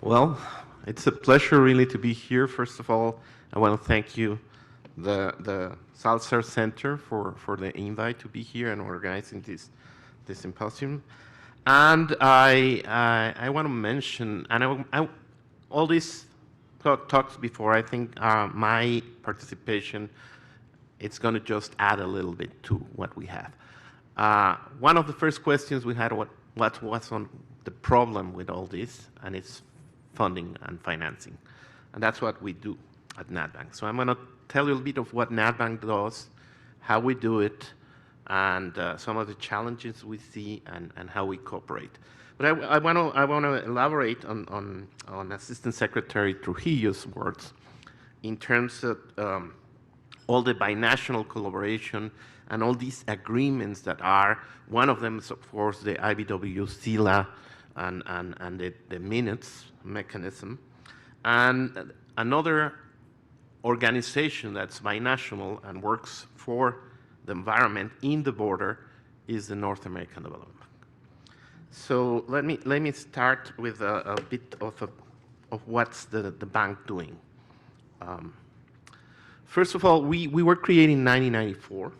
Well, it's a pleasure really to be here. First of all, I want to thank you, the Salazar Center, for the invite to be here and organizing this symposium. And I want to mention, and all these talks before, I think my participation, it's going to just add a little bit to what we have. One of the first questions we had, what was on the problem with all this, and it's funding and financing. And that's what we do at NADBank. So I'm going to tell you a little bit of what NADBank does, how we do it, and some of the challenges we see and how we cooperate. But I want to elaborate on Assistant Secretary Trujillo's words in terms of all the binational collaboration and all these agreements that are, one of them is of course the IBW SILA and the minutes mechanism. And another organization that's binational and works for the environment in the border is the North American Development Bank. So let me start with a bit of what's the bank doing. First of all, we were created in 1994,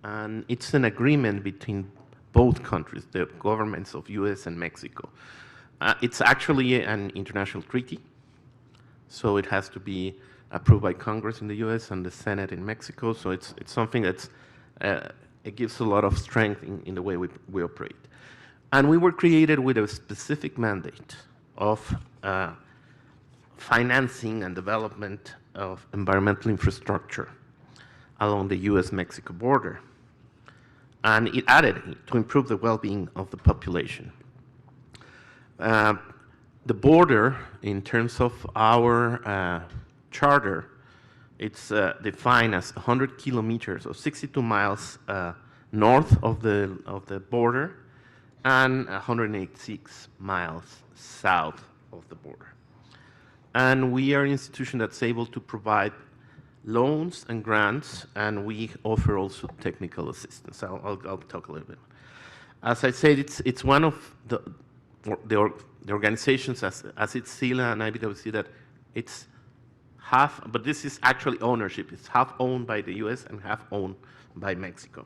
and it's an agreement between both countries, the governments of US and Mexico. It's actually an international treaty, so it has to be approved by Congress in the US and the Senate in Mexico, so it's something that's, it gives a lot of strength in the way we operate. And we were created with a specific mandate of financing and development of environmental infrastructure along the US-Mexico border. And it added to improve the well-being of the population. The border, in terms of our charter, it's defined as 100 kilometers or 62 miles north of the border and 186 miles south of the border. And we are an institution that's able to provide loans and grants, and we offer also technical assistance. I'll talk a little bit. As I said, it's one of the organizations, as it's SILA and IBWC, that it's half, but this is actually ownership. It's half owned by the US and half owned by Mexico.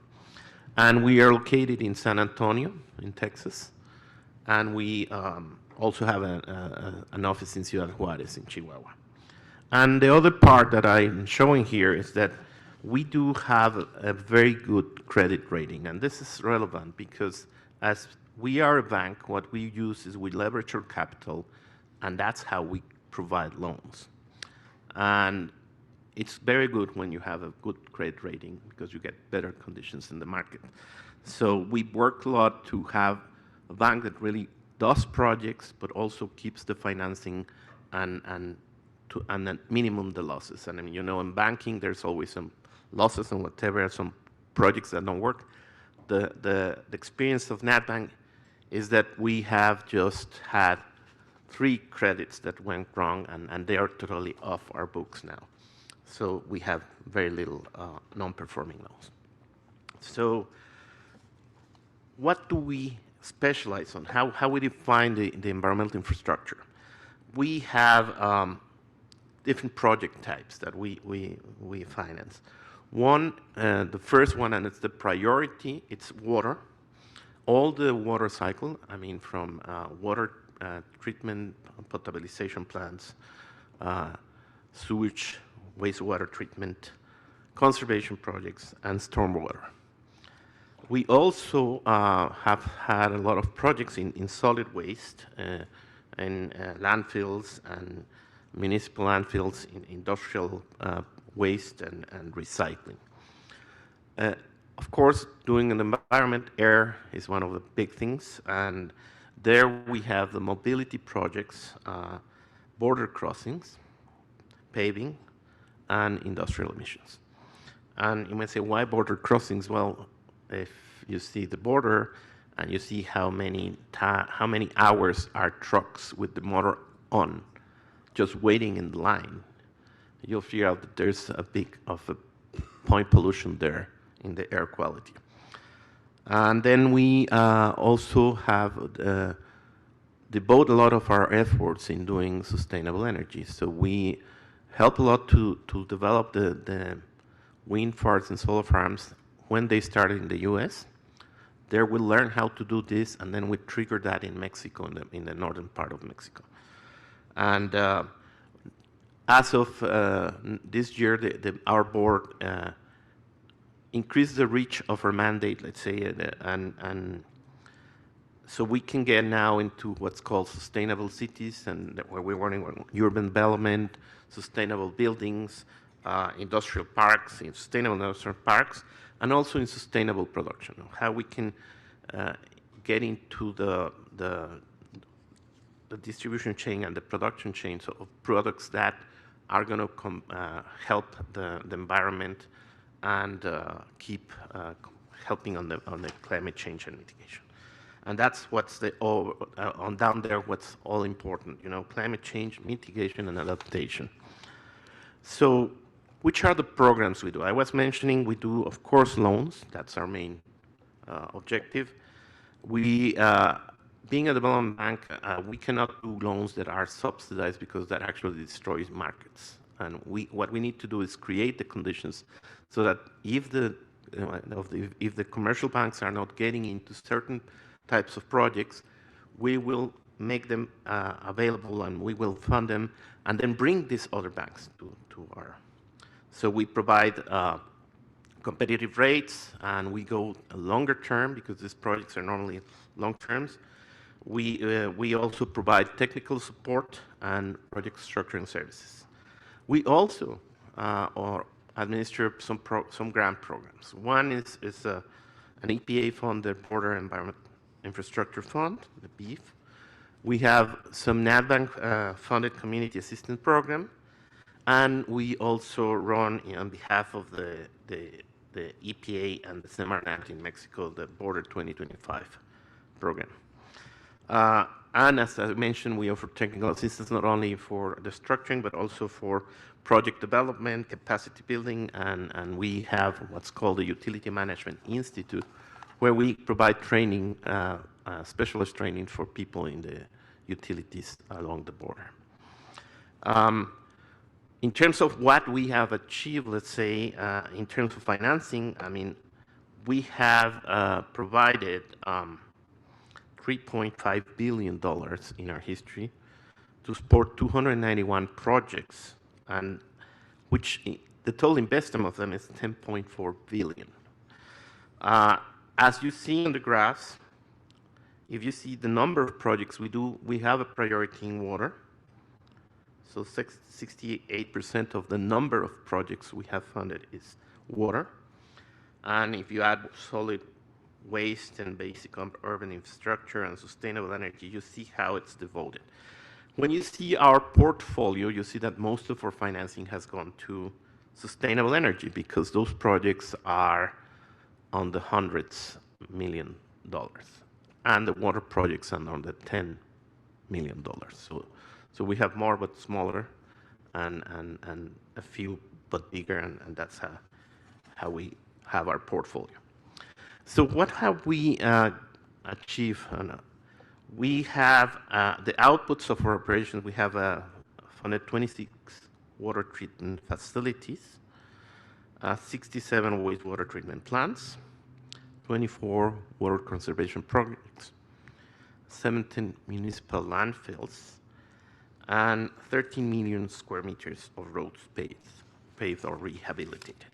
And we are located in San Antonio, in Texas, and we also have an office in Ciudad Juarez in Chihuahua. And the other part that I'm showing here is that we do have a very good credit rating, and this is relevant because as we are a bank, what we use is we leverage our capital, and that's how we provide loans. And it's very good when you have a good credit rating because you get better conditions in the market. So we work a lot to have a bank that really does projects, but also keeps the financing and at minimum the losses. And I mean, you know, in banking, there's always some losses and whatever, some projects that don't work. The experience of NADBank is that we have just had 3 credits that went wrong, and they are totally off our books now. So we have very little non-performing loans. So what do we specialize on? How we define the environmental infrastructure? We have different project types that we finance. One, the first one, and it's the priority, it's water. All the water cycle, I mean from water treatment, potabilization plants, sewage, wastewater treatment, conservation projects, and stormwater. We also have had a lot of projects in solid waste, in landfills and municipal landfills, in industrial waste and recycling. Of course, doing an environment, air is one of the big things, and there we have the mobility projects, border crossings, paving, and industrial emissions. And you might say, why border crossings? Well, if you see the border and you see how many hours are trucks with the motor on, just waiting in the line, you'll figure out that there's a big of a point pollution there in the air quality. And then we also have devote a lot of our efforts in doing sustainable energy. So we help a lot to develop the wind farms and solar farms when they started in the US. There we learn how to do this, and then we trigger that in Mexico, in the northern part of Mexico. And as of this year, our board increased the reach of our mandate, let's say, and so we can get now into what's called sustainable cities, and where we're working on urban development, sustainable buildings, industrial parks, in sustainable industrial parks, and also in sustainable production. How we can get into the distribution chain and the production chain of products that are going to help the environment and keep helping on the climate change and mitigation. And that's what's on down there, what's all important, climate change, mitigation, and adaptation. So which are the programs we do? I was mentioning we do, of course, loans. That's our main objective. We, being a development bank, we cannot do loans that are subsidized because that actually destroys markets. And what we need to do is create the conditions so that if the commercial banks are not getting into certain types of projects, we will make them available and we will fund them and then bring these other banks to our. So we provide competitive rates and we go longer term because these projects are normally long terms. We also provide technical support and project structuring services. We also administer some grant programs. One is an EPA-funded Border Environment Infrastructure Fund, the BEEF. We have some NADBank funded community assistance program, and we also run on behalf of the EPA and the Semarnat in Mexico, the Border 2025 program. And as I mentioned, we offer technical assistance not only for the structuring, but also for project development, capacity building, and we have what's called the Utility Management Institute, where we provide training, specialist training for people in the utilities along the border. In terms of what we have achieved, let's say, in terms of financing, I mean, we have provided $3.5 billion in our history to support 291 projects, and which the total investment of them is $10.4 billion. As you see on the graphs, if you see the number of projects we do, we have a priority in water. So 68% of the number of projects we have funded is water. And if you add solid waste and basic urban infrastructure and sustainable energy, you see how it's devoted. When you see our portfolio, you see that most of our financing has gone to sustainable energy because those projects are on the hundreds of millions of dollars. And the water projects are on the $10 million. So we have more but smaller and a few but bigger, and that's how we have our portfolio. So what have we achieved? We have the outputs of our operations. We have funded 26 water treatment facilities, 67 wastewater treatment plants, 24 water conservation projects, 17 municipal landfills, and 13 million square meters of roads paved or rehabilitated.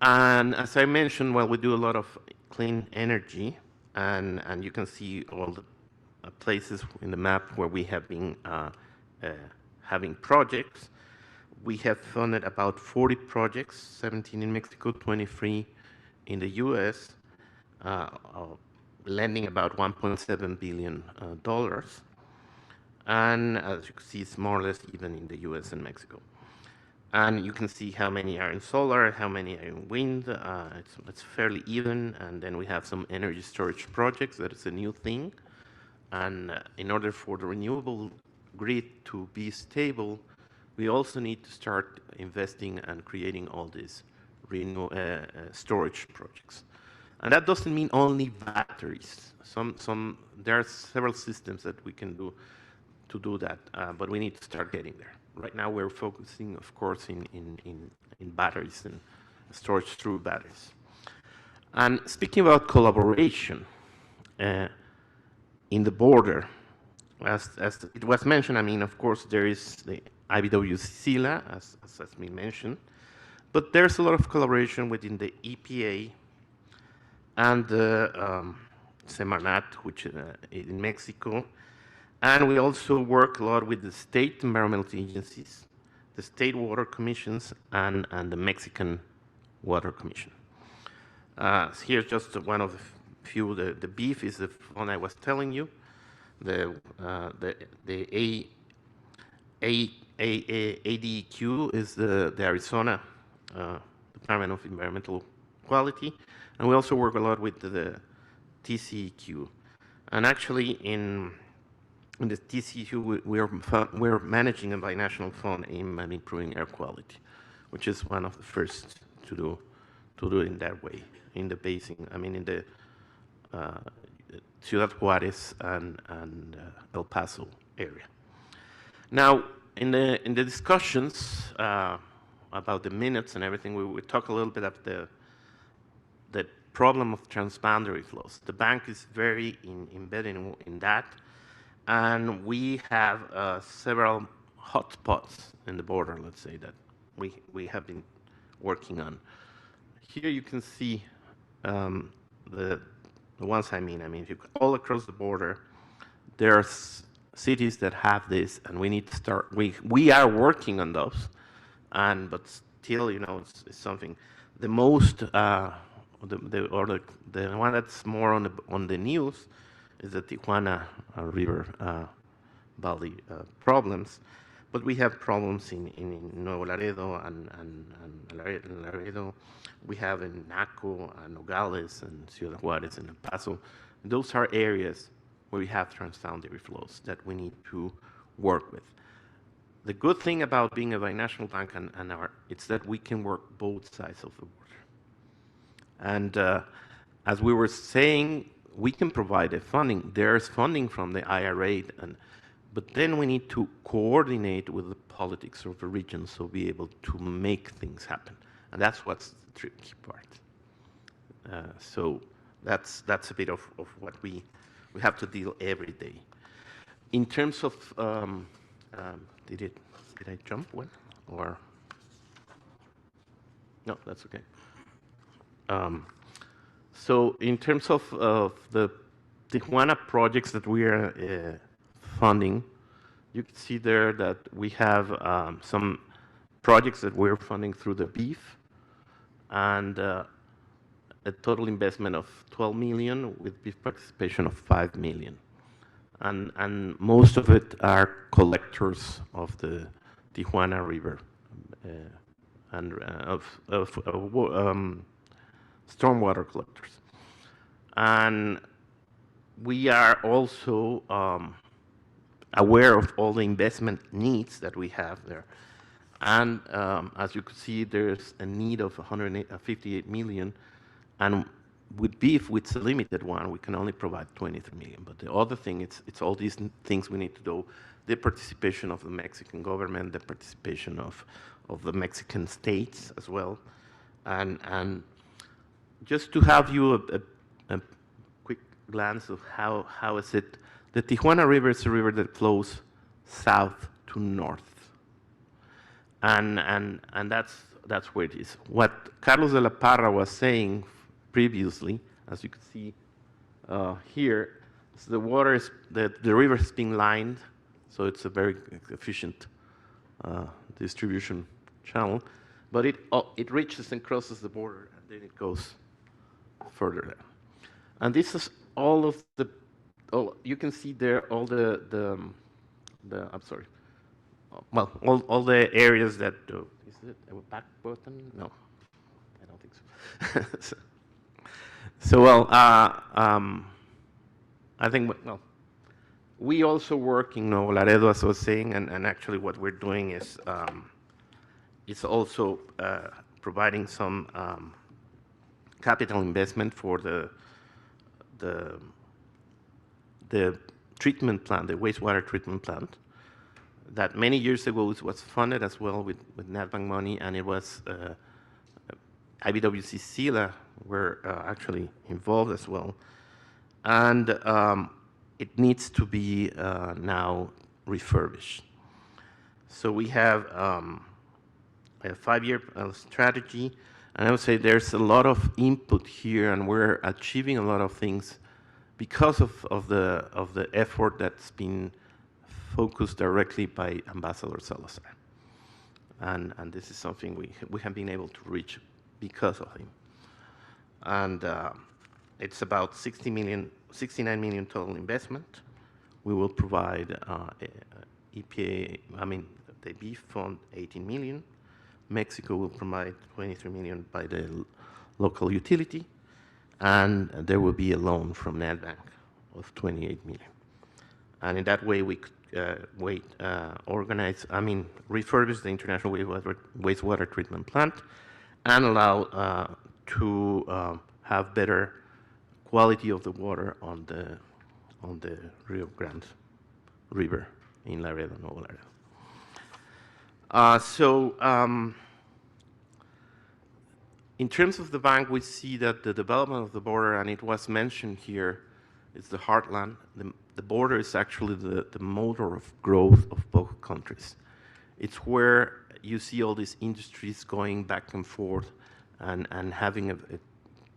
And as I mentioned, well, we do a lot of clean energy, and you can see all the places in the map where we have been having projects. We have funded about 40 projects, 17 in Mexico, 23 in the US, lending about $1.7 billion. And as you can see, it's more or less even in the US and Mexico. And you can see how many are in solar, how many are in wind. It's fairly even. And then we have some energy storage projects. That is a new thing. And in order for the renewable grid to be stable, we also need to start investing and creating all these storage projects. And that doesn't mean only batteries. There are several systems that we can do to do that, but we need to start getting there. Right now, we're focusing, of course, in batteries and storage through batteries. And speaking about collaboration in the border, as it was mentioned, I mean, of course, there is the IBW-SILA, as has been mentioned, but there's a lot of collaboration within the EPA and the Semarnat, which in Mexico. And we also work a lot with the state environmental agencies, the state water commissions, and the Mexican Water Commission. Here's just one of the few. The beef is the one I was telling you. The ADEQ is the Arizona Department of Environmental Quality, and we also work a lot with the TCEQ. And actually, in the TCEQ, we're managing a binational fund aimed at improving air quality, which is one of the first to do it in that way, in the basin. I mean, in the Ciudad Juarez and El Paso area. Now, in the discussions about the minutes and everything, we talk a little bit about the problem of transboundary flows. The bank is very embedded in that, and we have several hotspots in the border, let's say, that we have been working on. Here you can see the ones I mean. If you all across the border, there's cities that have this, and we need to start. We are working on those, but still, it's something. The most the one that's more on the news is the Tijuana River Valley problems, but we have problems in Nuevo Laredo and Laredo. We have in Naco and Nogales and Ciudad Juarez and El Paso. Those are areas where we have transboundary flows that we need to work with. The good thing about being a binational bank it's that we can work both sides of the border. And as we were saying, we can provide the funding. There's funding from the IRA, but then we need to coordinate with the politics of the region so be able to make things happen. And that's what's the tricky part. So that's a bit of what we have to deal every day. In terms of, did I jump one? Or, no, that's okay. So in terms of the Tijuana projects that we are funding, you can see there that we have some projects that we're funding through the BEEF, and a total investment of 12 million with BEEF participation of 5 million. And most of it are collectors of the Tijuana River and stormwater collectors. And we are also aware of all the investment needs that we have there. And as you can see, there's a need of 158 million. And with BEEF, with a limited one, we can only provide 23 million. But the other thing, it's all these things we need to do. The participation of the Mexican government, the participation of the Mexican states as well. And just to have you a quick glance of how is it, the Tijuana River is a river that flows south to north. And that's where it is. What Carlos de la Parra was saying previously, as you can see here, so the water is, the river is being lined, so it's a very efficient distribution channel, but it reaches and crosses the border, and then it goes further there. And this is all of the, you can see there all the I'm sorry, well, all the areas that, is it a back button? No, I don't think so. So well, I think, well, we also work in Nuevo Laredo, as I was saying, and actually what we're doing is it's also providing some capital investment for the treatment plant, the wastewater treatment plant, that many years ago was funded as well with NADBank money, and it was IBWC SILA were actually involved as well. And it needs to be now refurbished. So we have a 5-year strategy, and I would say there's a lot of input here, and we're achieving a lot of things because of the effort that's been focused directly by Ambassador Salazar. And this is something we have been able to reach because of him. And it's about 69 million total investment. We will provide EPA, the BEEF fund 18 million. Mexico will provide 23 million by the local utility. And there will be a loan from NADBank of 28 million. And in that way, we could refurbish the international wastewater treatment plant and allow to have better quality of the water on the Rio Grande River in Laredo, Nuevo Laredo. In terms of the bank, we see that the development of the border, and it was mentioned here, is the heartland. The border is actually the motor of growth of both countries. It's where you see all these industries going back and forth and having a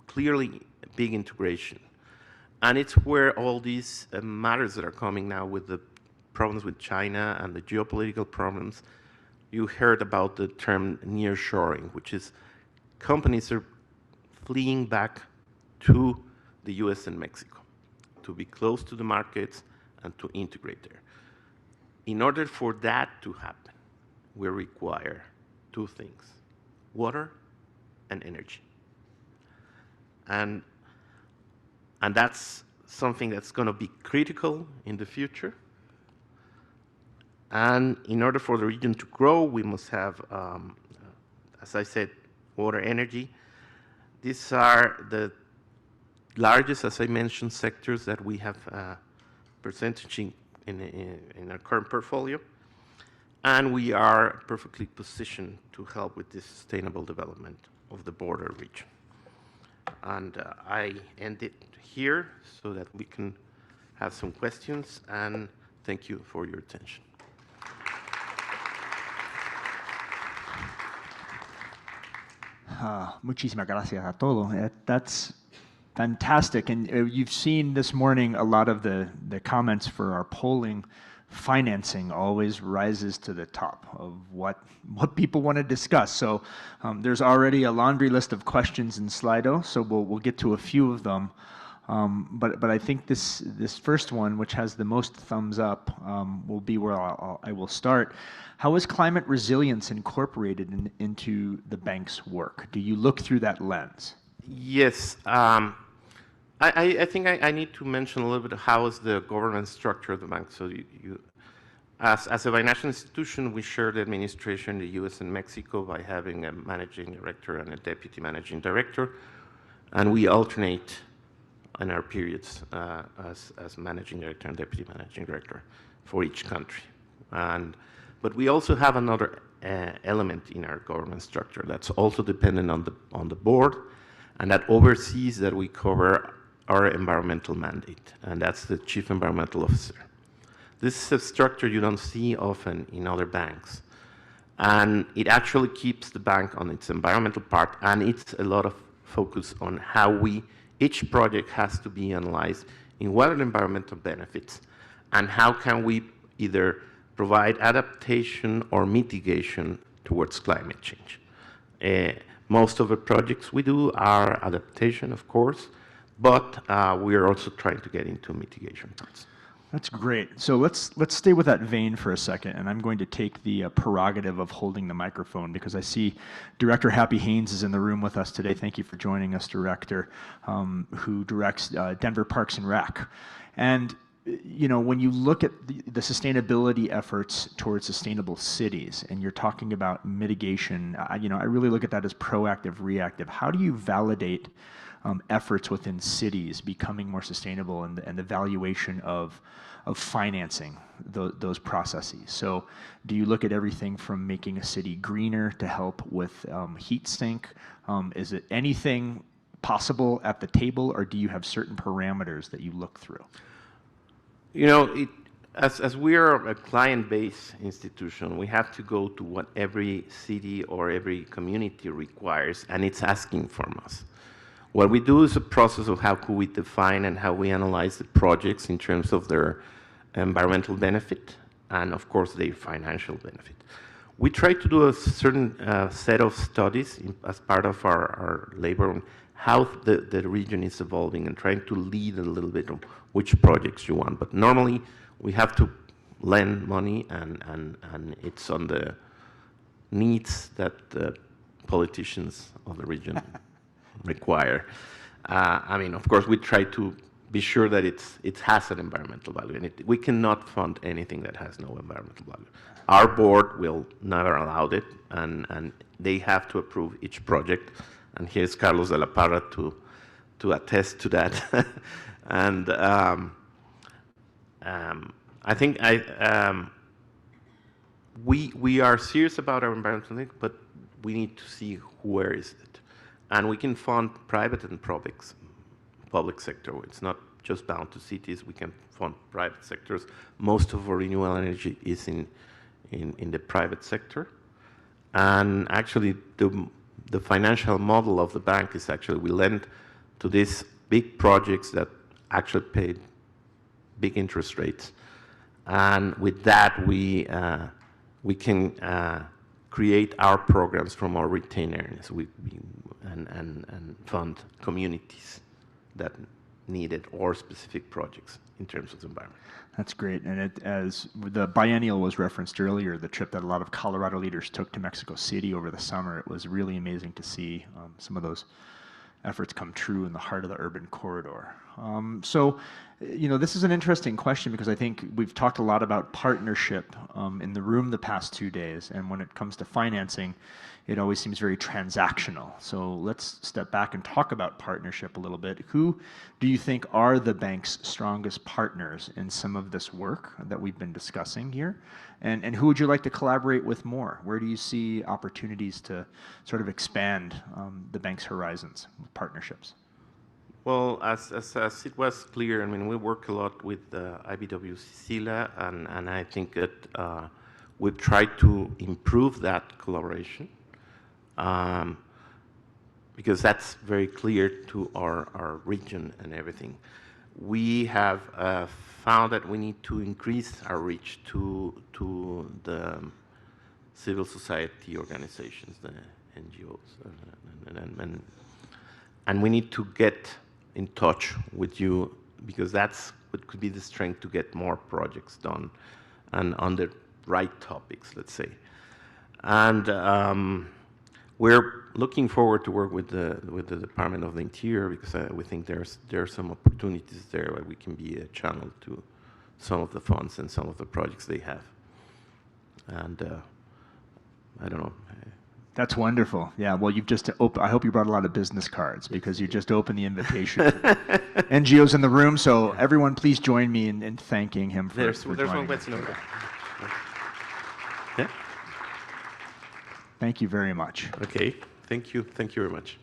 clearly big integration. And it's where all these matters that are coming now with the problems with China and the geopolitical problems. You heard about the term nearshoring, which is companies are fleeing back to the US and Mexico to be close to the markets and to integrate there. In order for that to happen, we require two things: water and energy. And that's something that's going to be critical in the future. And in order for the region to grow, we must have, as I said, water, energy. These are the largest, as I mentioned, sectors that we have percentage in our current portfolio. And we are perfectly positioned to help with this sustainable development of the border region. And I end it here so that we can have some questions, and thank you for your attention. Muchísimas gracias a todos. That's fantastic. And you've seen this morning a lot of the comments for our polling. Financing always rises to the top of what people want to discuss. So there's already a laundry list of questions in Slido, so we'll get to a few of them. But I think this first one, which has the most thumbs up, will be where I will start. How is climate resilience incorporated into the bank's work? Do you look through that lens? Yes. I think I need to mention a little bit how is the governance structure of the bank. So as a financial institution, we share the administration in the US and Mexico by having a managing director and a deputy managing director. And we alternate in our periods as managing director and deputy managing director for each country. But we also have another element in our governance structure that's also dependent on the board, and that oversees that we cover our environmental mandate, and that's the Chief Environmental Officer. This is a structure you don't see often in other banks, and it actually keeps the bank on its environmental part, and it's a lot of focus on how each project has to be analyzed in what are the environmental benefits, and how can we either provide adaptation or mitigation towards climate change. Most of the projects we do are adaptation, of course, but we are also trying to get into mitigation parts. That's great. So let's stay with that vein for a second, and I'm going to take the prerogative of holding the microphone because I see Director Happy Haynes is in the room with us today. Thank you for joining us, Director, who directs Denver Parks and Rec. And when you look at the sustainability efforts towards sustainable cities, and you're talking about mitigation, I really look at that as proactive, reactive. How do you validate efforts within cities becoming more sustainable and the valuation of financing those processes? So do you look at everything from making a city greener to help with heat sink? Is it anything possible at the table, or do you have certain parameters that you look through? As we are a client-based institution, we have to go to what every city or every community requires, and it's asking from us. What we do is a process of how could we define and how we analyze the projects in terms of their environmental benefit and, of course, their financial benefit. We try to do a certain set of studies as part of our labor on how the region is evolving and trying to lead a little bit on which projects you want. But normally, we have to lend money, and it's on the needs that the politicians of the region require. Of course, we try to be sure that it has an environmental value, and we cannot fund anything that has no environmental value. Our board will never allow it, and they have to approve each project. And here's Carlos de la Parra to attest to that. And I think we are serious about our environmental thing, but we need to see where is it. And we can fund private and public sector. It's not just bound to cities. We can fund private sectors. Most of our renewable energy is in the private sector. And actually, the financial model of the bank is actually we lend to these big projects that actually pay big interest rates. And with that, we can create our programs from our retained earnings and fund communities that need it or specific projects in terms of the environment. That's great. And as the biennial was referenced earlier, the trip that a lot of Colorado leaders took to Mexico City over the summer, it was really amazing to see some of those efforts come true in the heart of the urban corridor. This is an interesting question because I think we've talked a lot about partnership in the room the past 2 days, and when it comes to financing, it always seems very transactional. So let's step back and talk about partnership a little bit. Who do you think are the bank's strongest partners in some of this work that we've been discussing here? And who would you like to collaborate with more? Where do you see opportunities to sort of expand the bank's horizons with partnerships? Well, as it was clear, we work a lot with IBW Sicila, and I think that we've tried to improve that collaboration because that's very clear to our region and everything. We have found that we need to increase our reach to the civil society organizations, the NGOs, and we need to get in touch with you because that's what could be the strength to get more projects done and on the right topics, let's say. And we're looking forward to work with the Department of the Interior because we think there are some opportunities there where we can be a channel to some of the funds and some of the projects they have. And I don't know. That's wonderful. Yeah, well, you've just I hope you brought a lot of business cards because you just opened the invitation to NGOs in the room. So everyone, please join me in thanking him for There's joining one us. question over there. Yeah. Thank you very much. Okay. Thank you. Thank you very much.